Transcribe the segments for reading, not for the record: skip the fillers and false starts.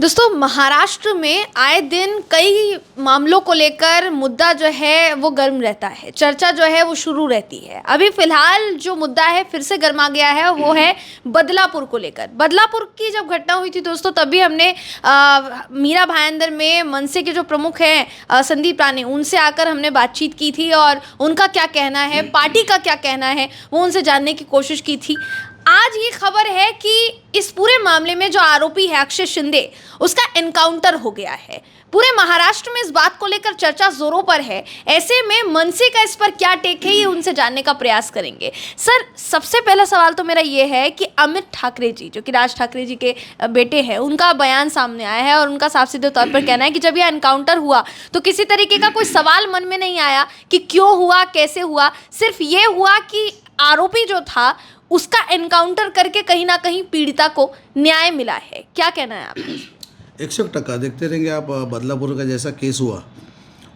दोस्तों, महाराष्ट्र में आए दिन कई मामलों को लेकर मुद्दा जो है वो गर्म रहता है, चर्चा जो है वो शुरू रहती है। अभी फिलहाल जो मुद्दा है फिर से गर्मा गया है वो है बदलापुर को लेकर। बदलापुर की जब घटना हुई थी दोस्तों, तभी हमने मीरा भाईंदर में मनसे के जो प्रमुख हैं संदीप राणे, उनसे आकर हमने बातचीत की थी और उनका क्या कहना है, पार्टी का क्या कहना है, वो उनसे जानने की कोशिश की थी। आज ये खबर है कि इस पूरे मामले में जो आरोपी है अक्षय शिंदे, उसका एनकाउंटर हो गया है। पूरे महाराष्ट्र में इस बात को लेकर चर्चा जोरों पर है। ऐसे में मनसे का इस पर क्या टेक है, ये उनसे जानने का प्रयास करेंगे। सर, सबसे पहला सवाल तो मेरा ये है कि अमित ठाकरे जी, जो कि राज ठाकरे जी के बेटे हैं, उनका बयान सामने आया है और उनका साफ सीधे तौर पर कहना है कि जब यह एनकाउंटर हुआ तो किसी तरीके का कोई सवाल मन में नहीं आया कि क्यों हुआ, कैसे हुआ। सिर्फ ये हुआ कि आरोपी जो था उसका एनकाउंटर करके कहीं ना कहीं पीड़िता को न्याय मिला है। क्या कहना है आपका? 100% देखते रहेंगे आप। बदलापुर का जैसा केस हुआ,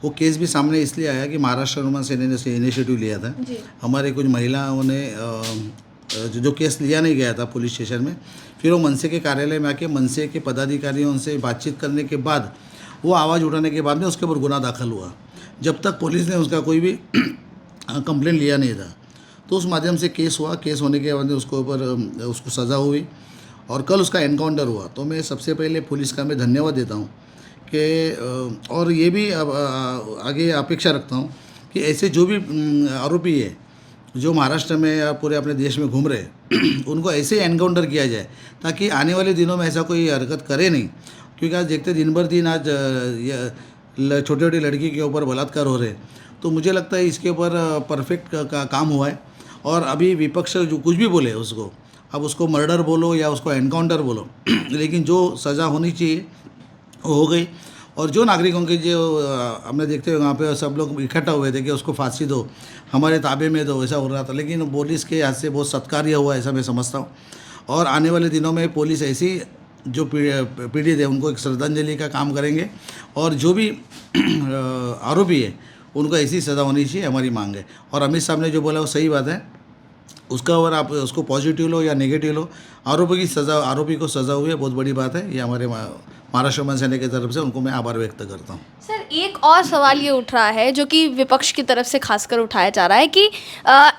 वो केस भी सामने इसलिए आया कि महाराष्ट्र अनुमान सेना ने इनिशिएटिव लिया था। हमारे कुछ महिलाओं ने जो केस लिया नहीं गया था पुलिस स्टेशन में, फिर वो मनसे के कार्यालय में आके मनसे के पदाधिकारियों से बातचीत करने के बाद, वो आवाज़ उठाने के बाद में उसके ऊपर गुना दाखिल हुआ। जब तक पुलिस ने उसका कोई भी कंप्लेंट लिया नहीं था, तो उस माध्यम से केस हुआ। केस होने के बाद उसके ऊपर उसको सज़ा हुई और कल उसका एनकाउंटर हुआ। तो मैं सबसे पहले पुलिस का मैं धन्यवाद देता हूँ कि, और ये भी अब आगे अपेक्षा रखता हूँ कि ऐसे जो भी आरोपी है जो महाराष्ट्र में या पूरे अपने देश में घूम रहे उनको ऐसे ही एनकाउंटर किया जाए, ताकि आने वाले दिनों में ऐसा कोई हरकत करे नहीं। क्योंकि आज देखते दिन भर दिन आज छोटी छोटी लड़की के ऊपर बलात्कार हो रहे, तो मुझे लगता है इसके ऊपर परफेक्ट का काम हुआ है। और अभी विपक्ष जो कुछ भी बोले उसको, अब उसको मर्डर बोलो या उसको एनकाउंटर बोलो, लेकिन जो सज़ा होनी चाहिए वो हो गई। और जो नागरिकों के जो हमने देखते हुए वहाँ पे सब लोग इकट्ठा हुए थे कि उसको फांसी दो, हमारे ताबे में दो, ऐसा हो रहा था। लेकिन पुलिस के हाथ से बहुत सत्कार्य हुआ, ऐसा मैं समझता हूँ। और आने वाले दिनों में पुलिस ऐसी जो पीड़ित है उनको एक श्रद्धांजलि का काम करेंगे, और जो भी आरोपी है उनको ऐसी सज़ा होनी चाहिए, हमारी मांग है। और अमित साहब ने जो बोला वो सही बात है। उसका अगर आप उसको पॉजिटिव लो या नेगेटिव लो, आरोपी को सज़ा हुई है, बहुत बड़ी बात है। ये हमारे महाराष्ट्र मन सेना की तरफ से उनको मैं आभार व्यक्त करता हूँ। सर, एक और सवाल ये उठ रहा है जो कि विपक्ष की तरफ से खासकर उठाया जा रहा है कि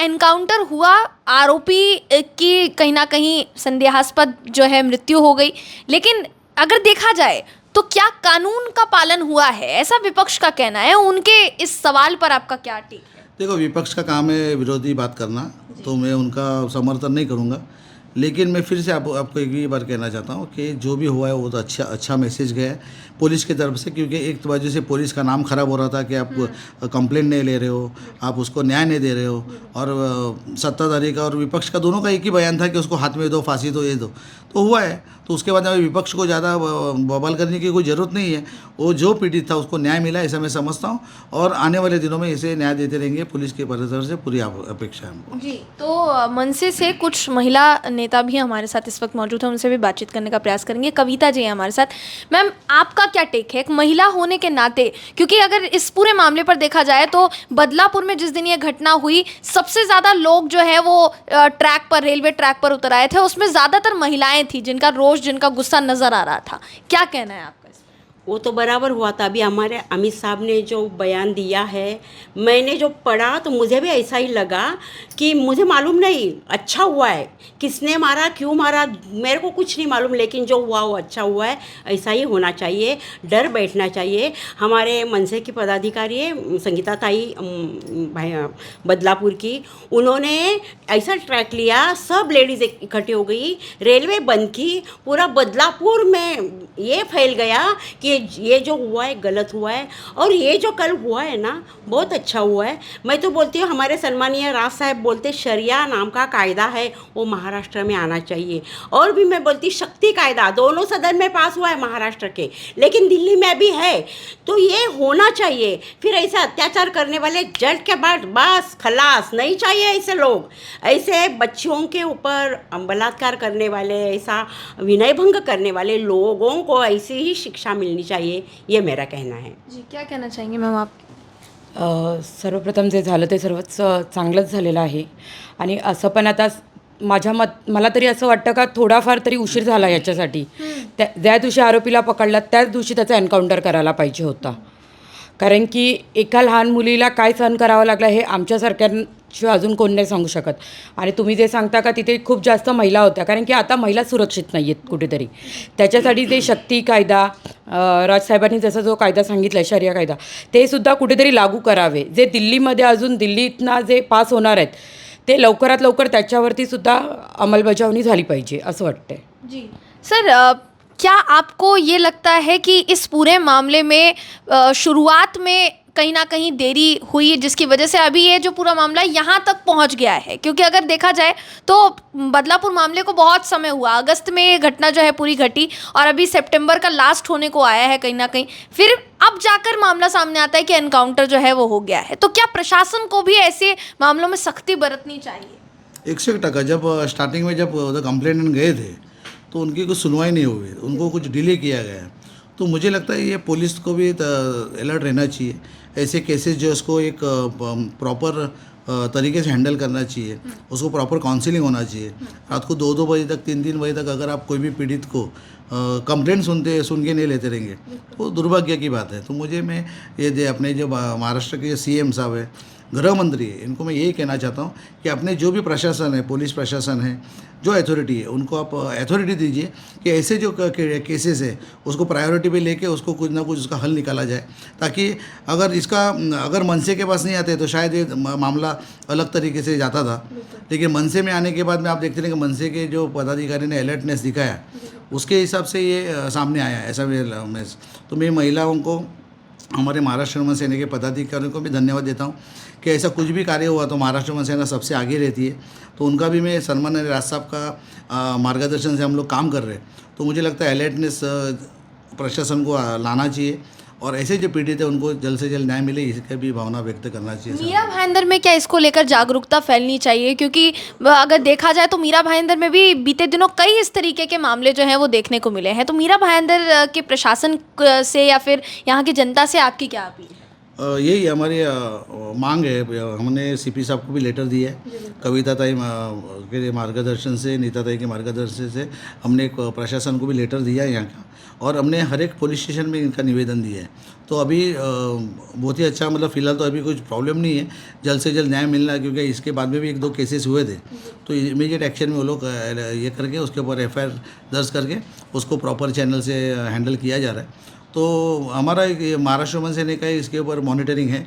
एनकाउंटर हुआ, आरोपी की कहीं ना कहीं संदेहास्पद जो है मृत्यु हो गई, लेकिन अगर देखा जाए तो क्या कानून का पालन हुआ है, ऐसा विपक्ष का कहना है। उनके इस सवाल पर आपका क्या टेक है? देखो, विपक्ष का काम है विरोधी बात करना, तो मैं उनका समर्थन नहीं करूंगा। लेकिन मैं फिर से आपको एक ही बार कहना चाहता हूँ कि जो भी हुआ है वो तो अच्छा मैसेज गया है पुलिस की तरफ से। क्योंकि एक वजह से पुलिस का नाम खराब हो रहा था कि आप कंप्लेंट नहीं ले रहे हो, आप उसको न्याय नहीं दे रहे हो। और सत्ताधारी का और विपक्ष का दोनों का एक ही बयान था कि उसको हाथ में दो, फांसी दो, ये दो, तो हुआ है। तो उसके बाद हमें विपक्ष को ज़्यादा बवाल करने की कोई ज़रूरत नहीं है। वो जो पीड़ित था उसको न्याय मिला, ऐसा मैं समझता हूँ। और आने वाले दिनों में इसे न्याय देते रहेंगे, पुलिस की तरफ से पूरी अपेक्षा है हमको। जी, तो मनसे से कुछ महिला नेता भी हमारे साथ इस वक्त मौजूद हैं, उनसे भी बातचीत करने का प्रयास करेंगे। कविता जी हैं हमारे साथ। मैम, आपका क्या टेक है एक महिला होने के नाते? क्योंकि अगर इस पूरे मामले पर देखा जाए तो बदलापुर में जिस दिन ये घटना हुई, सबसे ज़्यादा लोग जो है वो ट्रैक पर, रेलवे ट्रैक पर उतर आए थे। उसमें ज़्यादातर महिलाएं थी जिनका रोष, जिनका गुस्सा नज़र आ रहा था। क्या कहना है आपका? वो तो बराबर हुआ था। अभी हमारे अमित साहब ने जो बयान दिया है, मैंने जो पढ़ा तो मुझे भी ऐसा ही लगा कि मुझे मालूम नहीं अच्छा हुआ है, किसने मारा, क्यों मारा, मेरे को कुछ नहीं मालूम, लेकिन जो हुआ वो अच्छा हुआ है। ऐसा ही होना चाहिए, डर बैठना चाहिए। हमारे मनसे की पदाधिकारी है संगीता ताई बदलापुर की, उन्होंने ऐसा ट्रैक लिया, सब लेडीज़ इकट्ठी हो गई, रेलवे बंद की, पूरा बदलापुर में ये फैल गया कि ये जो हुआ है गलत हुआ है। और ये जो कल हुआ है ना, बहुत अच्छा हुआ है। मैं तो बोलती हूँ, हमारे सम्मानीय राज साहब बोलते शरिया नाम का कायदा है वो महाराष्ट्र में आना चाहिए। और भी मैं बोलती शक्ति कायदा दोनों सदन में पास हुआ है महाराष्ट्र के, लेकिन दिल्ली में भी है, तो ये होना चाहिए। फिर ऐसे अत्याचार करने वाले जज के बाद बस खलास नहीं चाहिए। ऐसे लोग, ऐसे बच्चियों के ऊपर बलात्कार करने वाले, ऐसा विनय भंग करने वाले लोगों को ऐसी ही शिक्षा मिलनी चाहिए, ये मेरा कहना है। जी, क्या कहना चाहेंगे मैम आप? सर्वप्रथम जे झालं ते सर्वच चांगलंच झालेलं आहे. आणि असं पण आता मला तरी असं वाटतं का थोडाफार तरी उशीर झाला याच्यासाठी. ज्या दिवशी आरोपीला पकडला त्याच दिवशी त्याचा एन्काउंटर करायला पाहिजे होता. कारण की एका लहान मुलीला काय सहन करावं लागलं हे आमच्यासारख्यांशिवाय अजून कोण नाही सांगू शकत. आणि तुम्ही जे सांगता का तिथे खूप जास्त महिला होत्या, कारण की आता महिला सुरक्षित नाही आहेत कुठेतरी. त्याच्यासाठी ते शक्ती कायदा, राजसाहेबांनी जसा जो कायदा सांगितला आहे शरिया कायदा, ते सुद्धा कुठेतरी लागू करावे. जे दिल्लीमध्ये अजून दिल्लीतनं जे पास होणार आहेत ते लवकरात लवकर त्याच्यावरती सुद्धा अंमलबजावणी झाली पाहिजे असं वाटतंय. जी सर, क्या आपको ये लगता है कि इस पूरे मामले में शुरुआत में कहीं ना कहीं देरी हुई जिसकी वजह से अभी ये जो पूरा मामला यहाँ तक पहुँच गया है? क्योंकि अगर देखा जाए तो बदलापुर मामले को बहुत समय हुआ, अगस्त में ये घटना जो है पूरी घटी और अभी सितंबर का लास्ट होने को आया है कहीं ना कहीं, फिर अब जाकर मामला सामने आता है कि एनकाउंटर जो है वो हो गया है. तो क्या प्रशासन को भी ऐसे मामलों में सख्ती बरतनी चाहिए? 100% जब स्टार्टिंग में जब कंप्लेनेंट गए थे तो उनकी कुछ सुनवाई नहीं हुई, उनको कुछ डिले किया गया. तो मुझे लगता है ये पुलिस को भी अलर्ट रहना चाहिए. ऐसे केसेस जो उसको एक प्रॉपर तरीके से हैंडल करना चाहिए, उसको प्रॉपर काउंसलिंग होना चाहिए. रात को 2-2 बजे तक 3-3 बजे तक अगर आप कोई भी पीड़ित को कंप्लेंट सुन के नहीं लेते रहेंगे तो दुर्भाग्य की बात है. तो मैं ये अपने जो महाराष्ट्र के सीएम साहब है, गृह मंत्री है, इनको मैं यही कहना चाहता हूँ कि अपने जो भी प्रशासन है, पुलिस प्रशासन है, जो अथॉरिटी है, उनको आप अथॉरिटी दीजिए कि ऐसे जो केसेस है उसको प्रायोरिटी पे लेके उसको कुछ ना कुछ उसका हल निकाला जाए. ताकि अगर मनसे के पास नहीं आते तो शायद ये मामला अलग तरीके से जाता था. लेकिन मनसे में आने के बाद में आप देखते हैं कि मनसे के जो पदाधिकारी ने अलर्टनेस दिखाया उसके हिसाब से ये सामने आया. ऐसा तो मैं महिलाओं को, हमारे महाराष्ट्र नमन सेना के पदाधिकारियों को भी धन्यवाद देता हूँ कि ऐसा कुछ भी कार्य हुआ तो महाराष्ट्र नमन सेना सबसे आगे रहती है. तो उनका भी मैं सन्माननीय राज साहब का मार्गदर्शन से हम लोग काम कर रहे हैं. तो मुझे लगता है अलर्टनेस प्रशासन को लाना चाहिए और ऐसे जो पीड़ित है उनको जल्द से जल्द न्याय मिले इसका भी भावना व्यक्त करना चाहिए. मीरा भाईंदर में क्या इसको लेकर जागरूकता फैलनी चाहिए? क्योंकि अगर देखा जाए तो मीरा भाईंदर में भी बीते दिनों कई इस तरीके के मामले जो हैं वो देखने को मिले हैं. तो मीरा भाईंदर के प्रशासन से या फिर यहाँ की जनता से आपकी क्या अपील है? यही हमारी मांग है. हमने सीपी साहब को भी लेटर दिया है. कविता ताई के मार्गदर्शन से, नीता ताई के मार्गदर्शन से हमने एक प्रशासन को भी लेटर दिया है यहाँ का, और हमने हर एक पुलिस स्टेशन में इनका निवेदन दिया है. तो अभी बहुत ही अच्छा, मतलब फ़िलहाल तो अभी कुछ प्रॉब्लम नहीं है, जल्द से जल्द न्याय मिलना है. क्योंकि इसके बाद में भी 1-2 केसेस हुए थे तो इमीडिएट एक्शन में वो लोग ये करके उसके ऊपर FIR दर्ज करके उसको प्रॉपर चैनल से हैंडल किया जा रहा है. तो हमारा एक महाराष्ट्र नमन सेना का इसके ऊपर मॉनिटरिंग है.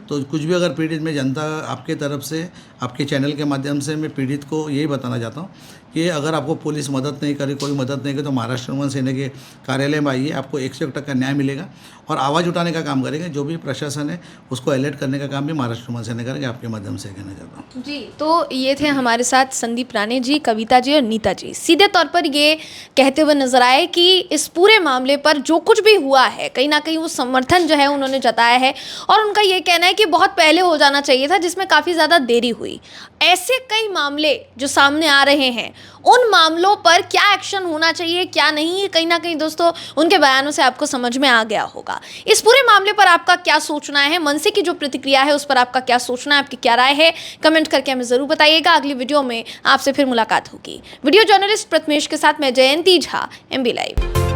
तो कुछ भी अगर पीड़ित में जनता आपके तरफ से, आपके चैनल के माध्यम से मैं पीड़ित को यही बताना चाहता हूँ कि अगर आपको पुलिस मदद नहीं करे, कोई मदद नहीं करे तो महाराष्ट्र नमन सेना के कार्यालय में आइए, आपको 101% न्याय मिलेगा. और आवाज़ उठाने का काम करेंगे, जो भी प्रशासन है उसको अलर्ट करने का काम भी महाराष्ट्र नमन सेना करेंगे. आपके माध्यम से कहना चाहता हूँ. जी, तो ये थे हमारे साथ संदीप राणे जी, कविता जी और नीता जी. सीधे तौर पर ये कहते हुए नजर आए कि इस पूरे मामले पर जो कुछ भी हुआ है कहीं ना कहीं वो समर्थन जो है उन्होंने जताया है और उनका ये कहना है कि बहुत पहले हो जाना चाहिए था, जिसमें काफ़ी ज़्यादा देरी हुई. ऐसे कई मामले जो सामने आ रहे हैं, उन मामलों पर क्या एक्शन होना चाहिए, क्या नहीं, कहीं ना कहीं दोस्तों उनके बयानों से आपको समझ में आ गया होगा. इस पूरे मामले पर आपका क्या सोचना है, मनसे की जो प्रतिक्रिया है उस पर आपका क्या सोचना है, आपकी क्या राय है, कमेंट करके हमें ज़रूर बताइएगा. अगली वीडियो में आपसे फिर मुलाकात होगी. वीडियो जर्नलिस्ट प्रथमेश के साथ मैं जयंती झा, MB लाइव.